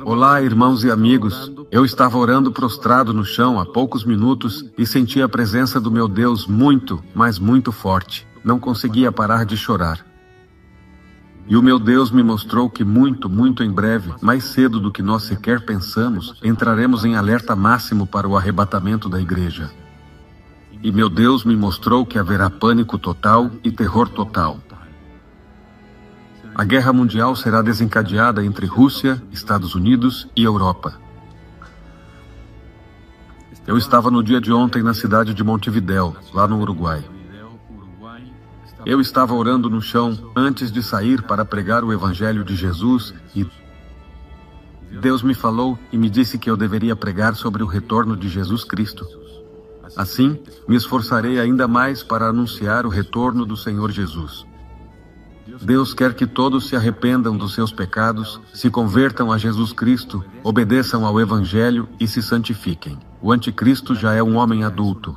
Olá, irmãos e amigos. Eu estava orando prostrado no chão há poucos minutos e senti a presença do meu Deus muito, mas muito forte. Não conseguia parar de chorar. E o meu Deus me mostrou que muito em breve, mais cedo do que nós sequer pensamos, entraremos em alerta máximo para o arrebatamento da igreja. E meu Deus me mostrou que haverá pânico total e terror total. A guerra mundial será desencadeada entre Rússia, Estados Unidos e Europa. Eu estava no dia de ontem na cidade de Montevidéu, lá no Uruguai. Eu estava orando no chão antes de sair para pregar o Evangelho de Jesus e Deus me falou e me disse que eu deveria pregar sobre o retorno de Jesus Cristo. Assim, me esforçarei ainda mais para anunciar o retorno do Senhor Jesus. Deus quer que todos se arrependam dos seus pecados, se convertam a Jesus Cristo, obedeçam ao Evangelho e se santifiquem. O anticristo já é um homem adulto.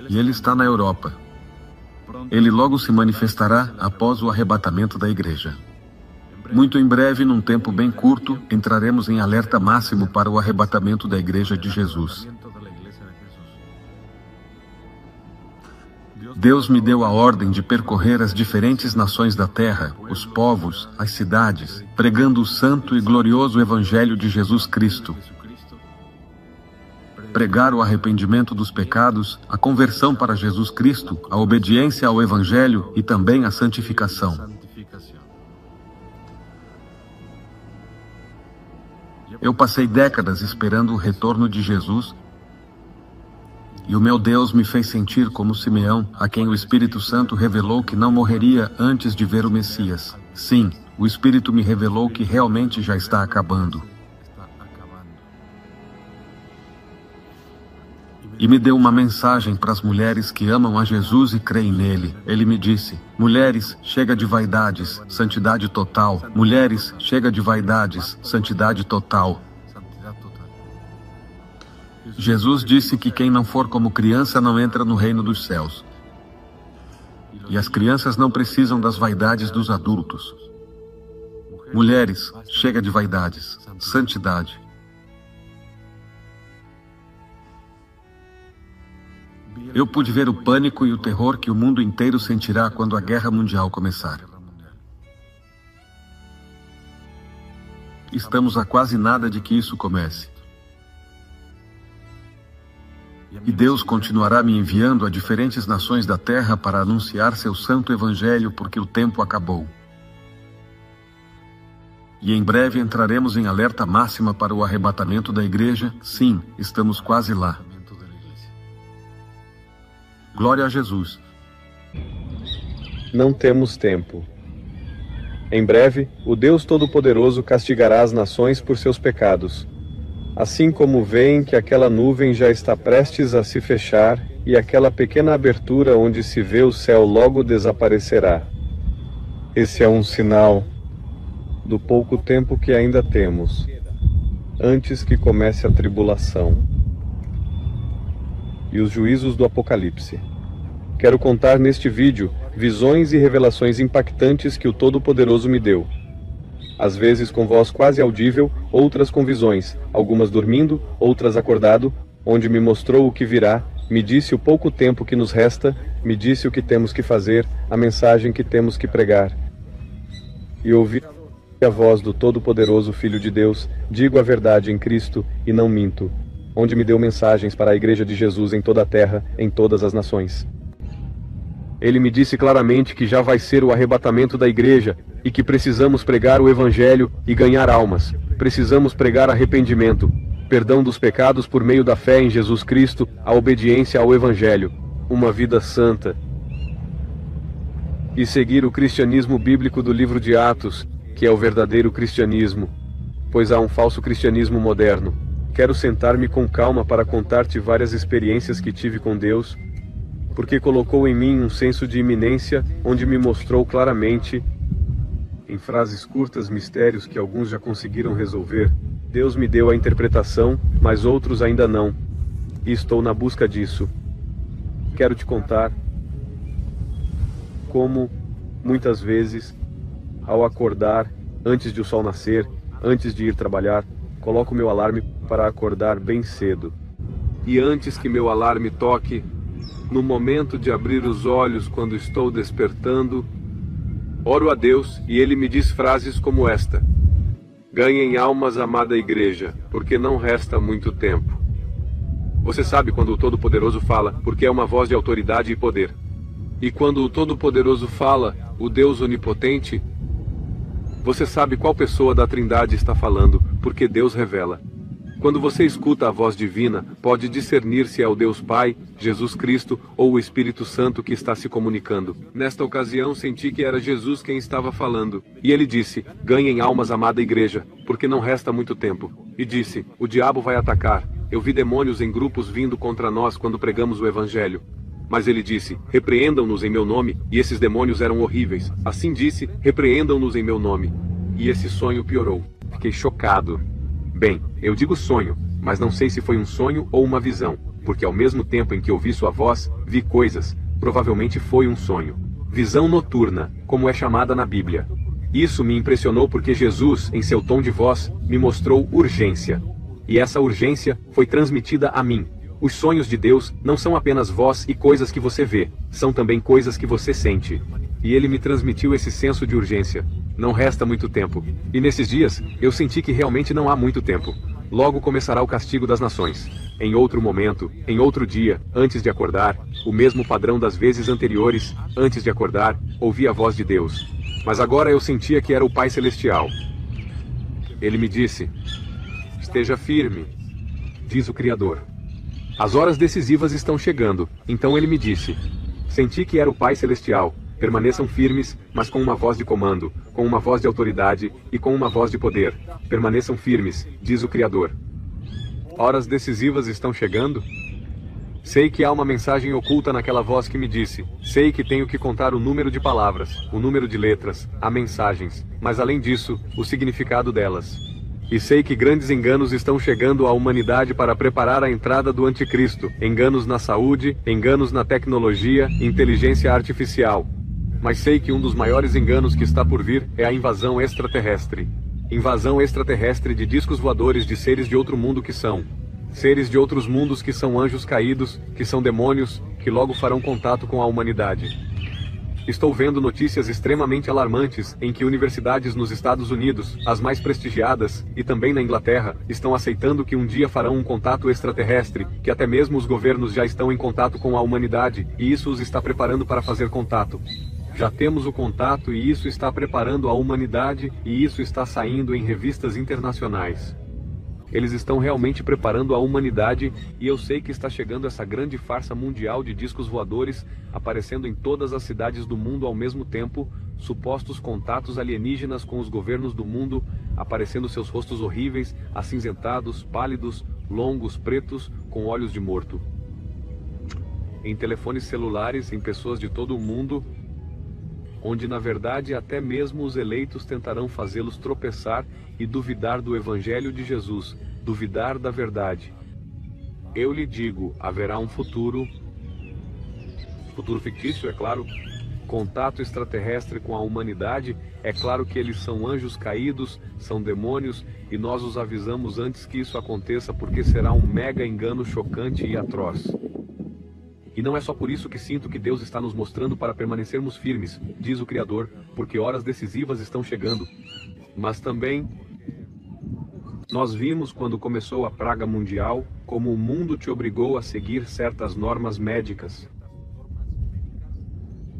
E ele está na Europa. Ele logo se manifestará após o arrebatamento da igreja. Muito em breve, num tempo bem curto, entraremos em alerta máximo para o arrebatamento da igreja de Jesus. Deus me deu a ordem de percorrer as diferentes nações da terra, os povos, as cidades, pregando o santo e glorioso Evangelho de Jesus Cristo. Pregar o arrependimento dos pecados, a conversão para Jesus Cristo, a obediência ao Evangelho e também a santificação. Eu passei décadas esperando o retorno de Jesus, e o meu Deus me fez sentir como Simeão, a quem o Espírito Santo revelou que não morreria antes de ver o Messias. Sim, o Espírito me revelou que realmente já está acabando. E me deu uma mensagem para as mulheres que amam a Jesus e creem nele. Ele me disse: mulheres, chega de vaidades, santidade total. Mulheres, chega de vaidades, santidade total. Jesus disse que quem não for como criança não entra no reino dos céus. E as crianças não precisam das vaidades dos adultos. Mulheres, chega de vaidades, santidade. Eu pude ver o pânico e o terror que o mundo inteiro sentirá quando a guerra mundial começar. Estamos a quase nada de que isso comece. E Deus continuará me enviando a diferentes nações da terra para anunciar seu santo evangelho, porque o tempo acabou. E em breve entraremos em alerta máxima para o arrebatamento da igreja. Sim, estamos quase lá. Glória a Jesus. Não temos tempo. Em breve, o Deus Todo-Poderoso castigará as nações por seus pecados. Assim como veem que aquela nuvem já está prestes a se fechar e aquela pequena abertura onde se vê o céu logo desaparecerá. Esse é um sinal do pouco tempo que ainda temos, antes que comece a tribulação e os juízos do Apocalipse. Quero contar neste vídeo visões e revelações impactantes que o Todo-Poderoso me deu. Às vezes com voz quase audível, outras com visões, algumas dormindo, outras acordado, onde me mostrou o que virá, me disse o pouco tempo que nos resta, me disse o que temos que fazer, a mensagem que temos que pregar. E ouvi a voz do Todo-Poderoso Filho de Deus, digo a verdade em Cristo e não minto, onde me deu mensagens para a Igreja de Jesus em toda a terra, em todas as nações. Ele me disse claramente que já vai ser o arrebatamento da igreja e que precisamos pregar o Evangelho e ganhar almas. Precisamos pregar arrependimento, perdão dos pecados por meio da fé em Jesus Cristo, a obediência ao Evangelho, uma vida santa. E seguir o cristianismo bíblico do livro de Atos, que é o verdadeiro cristianismo, pois há um falso cristianismo moderno. Quero sentar-me com calma para contar-te várias experiências que tive com Deus, porque colocou em mim um senso de iminência, onde me mostrou claramente, em frases curtas, mistérios que alguns já conseguiram resolver. Deus me deu a interpretação, mas outros ainda não, e estou na busca disso. Quero te contar como, muitas vezes, ao acordar, antes de o sol nascer, antes de ir trabalhar, coloco meu alarme para acordar bem cedo. E antes que meu alarme toque, no momento de abrir os olhos quando estou despertando, oro a Deus e Ele me diz frases como esta: ganhem almas, amada igreja, porque não resta muito tempo. Você sabe quando o Todo-Poderoso fala, porque é uma voz de autoridade e poder. E quando o Todo-Poderoso fala, o Deus Onipotente, você sabe qual pessoa da Trindade está falando, porque Deus revela. Quando você escuta a voz divina, pode discernir se é o Deus Pai, Jesus Cristo ou o Espírito Santo que está se comunicando. Nesta ocasião, senti que era Jesus quem estava falando. E ele disse: ganhem almas, amada igreja, porque não resta muito tempo. E disse: o diabo vai atacar. Eu vi demônios em grupos vindo contra nós quando pregamos o Evangelho. Mas ele disse: repreendam-nos em meu nome, e esses demônios eram horríveis. Assim disse: repreendam-nos em meu nome. E esse sonho piorou. Fiquei chocado. Bem, eu digo sonho, mas não sei se foi um sonho ou uma visão, porque ao mesmo tempo em que ouvi sua voz, vi coisas. Provavelmente foi um sonho. Visão noturna, como é chamada na Bíblia. Isso me impressionou porque Jesus, em seu tom de voz, me mostrou urgência. E essa urgência foi transmitida a mim. Os sonhos de Deus não são apenas voz e coisas que você vê, são também coisas que você sente. E ele me transmitiu esse senso de urgência. Não resta muito tempo. E nesses dias, eu senti que realmente não há muito tempo. Logo começará o castigo das nações. Em outro momento, em outro dia, antes de acordar, o mesmo padrão das vezes anteriores, antes de acordar, ouvi a voz de Deus. Mas agora eu sentia que era o Pai Celestial. Ele me disse: esteja firme, diz o Criador. As horas decisivas estão chegando. Então ele me disse. Senti que era o Pai Celestial. Permaneçam firmes, mas com uma voz de comando, com uma voz de autoridade e com uma voz de poder. Permaneçam firmes, diz o Criador. Horas decisivas estão chegando? Sei que há uma mensagem oculta naquela voz que me disse. Sei que tenho que contar o número de palavras, o número de letras, há mensagens, mas além disso, o significado delas. E sei que grandes enganos estão chegando à humanidade para preparar a entrada do anticristo. Enganos na saúde, enganos na tecnologia, inteligência artificial. Mas sei que um dos maiores enganos que está por vir é a invasão extraterrestre. Invasão extraterrestre de discos voadores de seres de outro mundo que são. Seres de outros mundos que são anjos caídos, que são demônios, que logo farão contato com a humanidade. Estou vendo notícias extremamente alarmantes em que universidades nos Estados Unidos, as mais prestigiadas, e também na Inglaterra, estão aceitando que um dia farão um contato extraterrestre, que até mesmo os governos já estão em contato com a humanidade, e isso os está preparando para fazer contato. Já temos o contato e isso está preparando a humanidade e isso está saindo em revistas internacionais. Eles estão realmente preparando a humanidade e eu sei que está chegando essa grande farsa mundial de discos voadores aparecendo em todas as cidades do mundo ao mesmo tempo, supostos contatos alienígenas com os governos do mundo, aparecendo seus rostos horríveis, acinzentados, pálidos, longos, pretos, com olhos de morto. Em telefones celulares, em pessoas de todo o mundo, onde na verdade até mesmo os eleitos tentarão fazê-los tropeçar e duvidar do Evangelho de Jesus, duvidar da verdade. Eu lhe digo, haverá um futuro fictício, é claro, contato extraterrestre com a humanidade, é claro que eles são anjos caídos, são demônios, e nós os avisamos antes que isso aconteça porque será um mega engano chocante e atroz. E não é só por isso que sinto que Deus está nos mostrando para permanecermos firmes, diz o Criador, porque horas decisivas estão chegando. Mas também, nós vimos quando começou a praga mundial, como o mundo te obrigou a seguir certas normas médicas.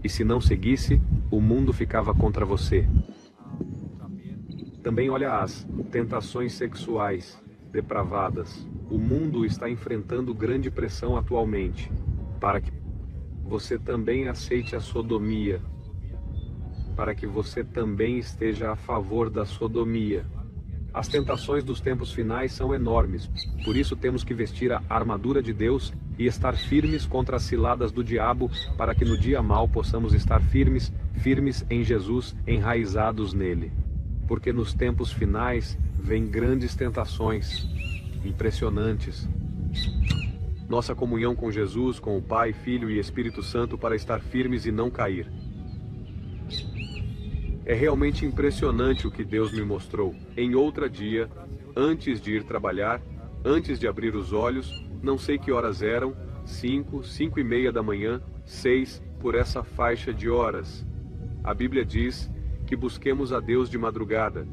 E se não seguisse, o mundo ficava contra você. Também olha as tentações sexuais, depravadas. O mundo está enfrentando grande pressão atualmente. Para que você também aceite a sodomia, para que você também esteja a favor da sodomia. As tentações dos tempos finais são enormes, por isso temos que vestir a armadura de Deus e estar firmes contra as ciladas do diabo, para que no dia mau possamos estar firmes em Jesus, enraizados nele. Porque nos tempos finais vêm grandes tentações, impressionantes. Nossa comunhão com Jesus, com o Pai, Filho e Espírito Santo para estar firmes e não cair. É realmente impressionante o que Deus me mostrou. Em outro dia, antes de ir trabalhar, antes de abrir os olhos, não sei que horas eram, 5, 5:30 da manhã, 6, por essa faixa de horas. A Bíblia diz que busquemos a Deus de madrugada.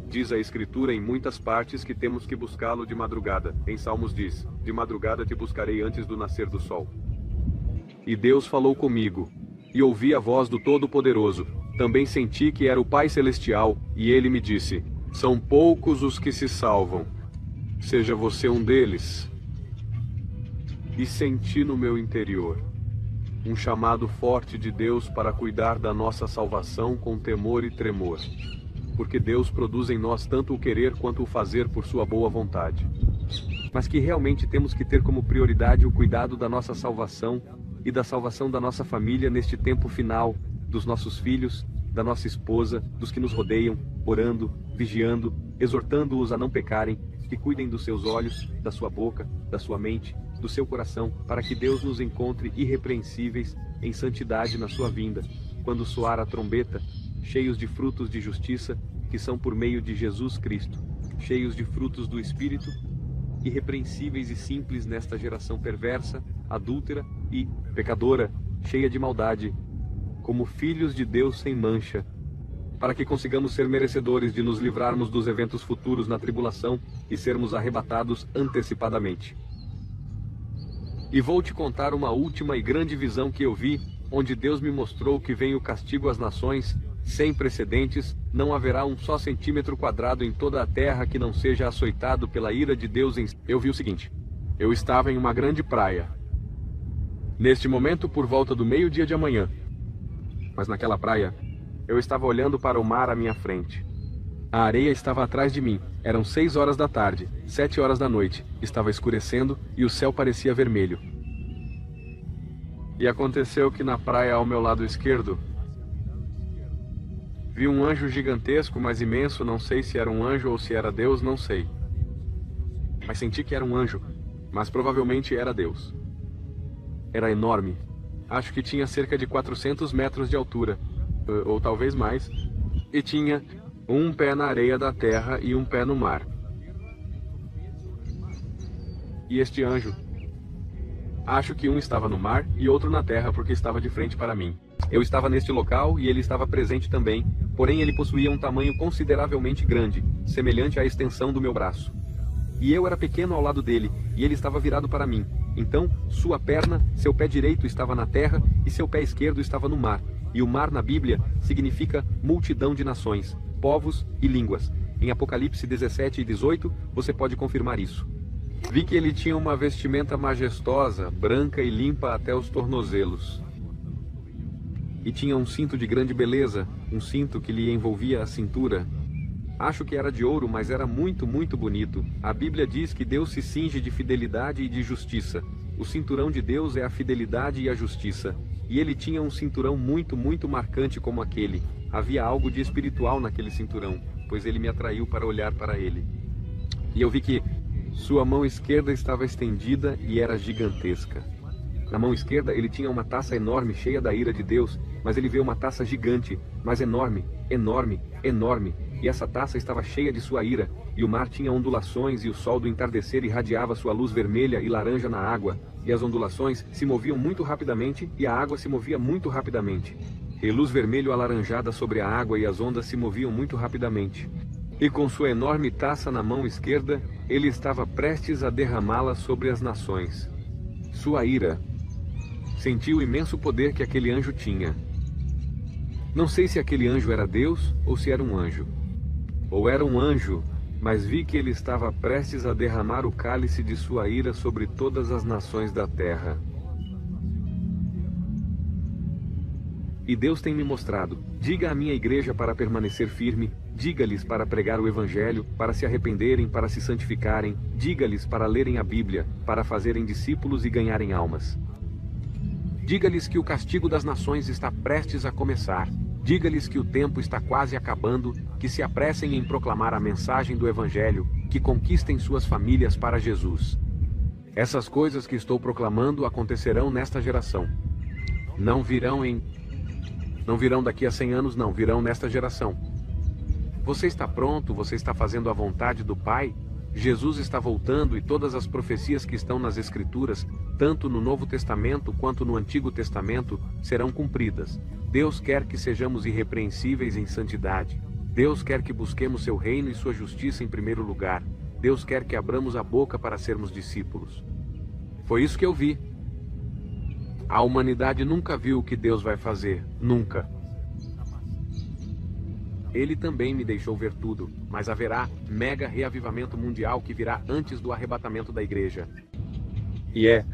Diz a Escritura em muitas partes que temos que buscá-lo de madrugada. Em Salmos diz: de madrugada te buscarei antes do nascer do sol. E Deus falou comigo, e ouvi a voz do Todo-Poderoso. Também senti que era o Pai Celestial, e ele me disse: são poucos os que se salvam. Seja você um deles. E senti no meu interior um chamado forte de Deus para cuidar da nossa salvação com temor e tremor. Porque Deus produz em nós tanto o querer quanto o fazer por sua boa vontade. Mas que realmente temos que ter como prioridade o cuidado da nossa salvação e da salvação da nossa família neste tempo final, dos nossos filhos, da nossa esposa, dos que nos rodeiam, orando, vigiando, exortando-os a não pecarem, que cuidem dos seus olhos, da sua boca, da sua mente, do seu coração, para que Deus nos encontre irrepreensíveis em santidade na sua vinda, quando soar a trombeta, cheios de frutos de justiça, que são por meio de Jesus Cristo, cheios de frutos do Espírito, irrepreensíveis e simples nesta geração perversa, adúltera e pecadora, cheia de maldade, como filhos de Deus sem mancha, para que consigamos ser merecedores de nos livrarmos dos eventos futuros na tribulação e sermos arrebatados antecipadamente. E vou te contar uma última e grande visão que eu vi, onde Deus me mostrou que vem o castigo às nações, sem precedentes. Não haverá um só centímetro quadrado em toda a terra que não seja açoitado pela ira de Deus. Eu vi o seguinte: eu estava em uma grande praia, neste momento por volta do meio-dia de amanhã, mas naquela praia, eu estava olhando para o mar à minha frente. A areia estava atrás de mim. Eram 6 horas da tarde, 7 horas da noite. Estava escurecendo e o céu parecia vermelho. E aconteceu que na praia ao meu lado esquerdo, vi um anjo gigantesco, mas imenso. Não sei se era um anjo ou se era Deus, não sei. Mas senti que era um anjo, mas provavelmente era Deus. Era enorme. Acho que tinha cerca de 400 metros de altura, ou talvez mais, e tinha um pé na areia da terra e um pé no mar. E este anjo, acho que um estava no mar e outro na terra, porque estava de frente para mim. Eu estava neste local e ele estava presente também, porém ele possuía um tamanho consideravelmente grande, semelhante à extensão do meu braço. E eu era pequeno ao lado dele, e ele estava virado para mim. Então, sua perna, seu pé direito estava na terra e seu pé esquerdo estava no mar. E o mar na Bíblia significa multidão de nações, povos e línguas. Em Apocalipse 17 e 18, você pode confirmar isso. Vi que ele tinha uma vestimenta majestosa, branca e limpa até os tornozelos. E tinha um cinto de grande beleza, um cinto que lhe envolvia a cintura. Acho que era de ouro, mas era muito, muito bonito. A Bíblia diz que Deus se cinge de fidelidade e de justiça. O cinturão de Deus é a fidelidade e a justiça. E ele tinha um cinturão muito, muito marcante como aquele. Havia algo de espiritual naquele cinturão, pois ele me atraiu para olhar para ele. E eu vi que sua mão esquerda estava estendida e era gigantesca. Na mão esquerda ele tinha uma taça enorme, cheia da ira de Deus, mas ele vê uma taça gigante, mas enorme, enorme, enorme. E essa taça estava cheia de sua ira, e o mar tinha ondulações, e o sol do entardecer irradiava sua luz vermelha e laranja na água, e as ondulações se moviam muito rapidamente, e a água se movia muito rapidamente. E luz vermelho alaranjada sobre a água, e as ondas se moviam muito rapidamente. E com sua enorme taça na mão esquerda, ele estava prestes a derramá-la sobre as nações. Sua ira. Senti o imenso poder que aquele anjo tinha. Não sei se aquele anjo era Deus ou se era um anjo. Ou era um anjo, mas vi que ele estava prestes a derramar o cálice de sua ira sobre todas as nações da terra. E Deus tem me mostrado: diga à minha igreja para permanecer firme, diga-lhes para pregar o Evangelho, para se arrependerem, para se santificarem, diga-lhes para lerem a Bíblia, para fazerem discípulos e ganharem almas. Diga-lhes que o castigo das nações está prestes a começar. Diga-lhes que o tempo está quase acabando, que se apressem em proclamar a mensagem do Evangelho, que conquistem suas famílias para Jesus. Essas coisas que estou proclamando acontecerão nesta geração. Não virão em Não virão daqui a 100 anos, não, virão nesta geração. Você está pronto? Você está fazendo a vontade do Pai? Jesus está voltando e todas as profecias que estão nas Escrituras, tanto no Novo Testamento quanto no Antigo Testamento, serão cumpridas. Deus quer que sejamos irrepreensíveis em santidade. Deus quer que busquemos seu reino e sua justiça em primeiro lugar. Deus quer que abramos a boca para sermos discípulos. Foi isso que eu vi. A humanidade nunca viu o que Deus vai fazer, nunca. Ele também me deixou ver tudo, mas haverá mega reavivamento mundial que virá antes do arrebatamento da igreja. E é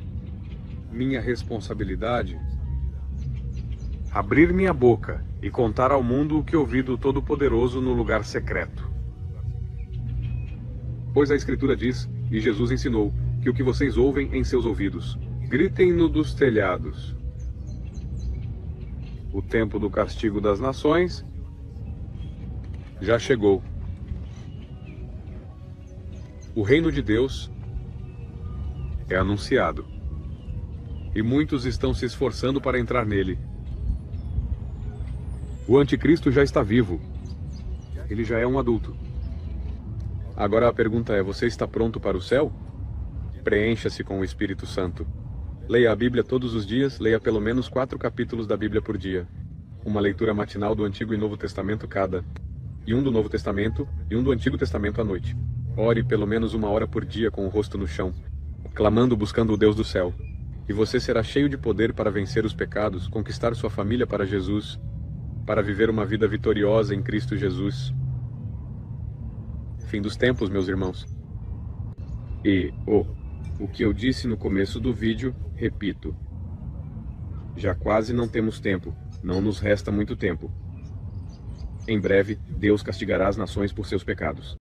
minha responsabilidade abrir minha boca e contar ao mundo o que ouvi do Todo-Poderoso no lugar secreto. Pois a Escritura diz, e Jesus ensinou, que o que vocês ouvem em seus ouvidos, gritem-no dos telhados. O tempo do castigo das nações já chegou. O reino de Deus é anunciado. E muitos estão se esforçando para entrar nele. O anticristo já está vivo. Ele já é um adulto. Agora a pergunta é, você está pronto para o céu? Preencha-se com o Espírito Santo. Leia a Bíblia todos os dias, leia pelo menos 4 capítulos da Bíblia por dia. Uma leitura matinal do Antigo e Novo Testamento cada. E um do Novo Testamento, e um do Antigo Testamento à noite. Ore pelo menos 1 hora por dia com o rosto no chão, clamando, buscando o Deus do céu. E você será cheio de poder para vencer os pecados, conquistar sua família para Jesus, para viver uma vida vitoriosa em Cristo Jesus. Fim dos tempos, meus irmãos. E, o que eu disse no começo do vídeo, repito. Já quase não temos tempo, não nos resta muito tempo. Em breve, Deus castigará as nações por seus pecados.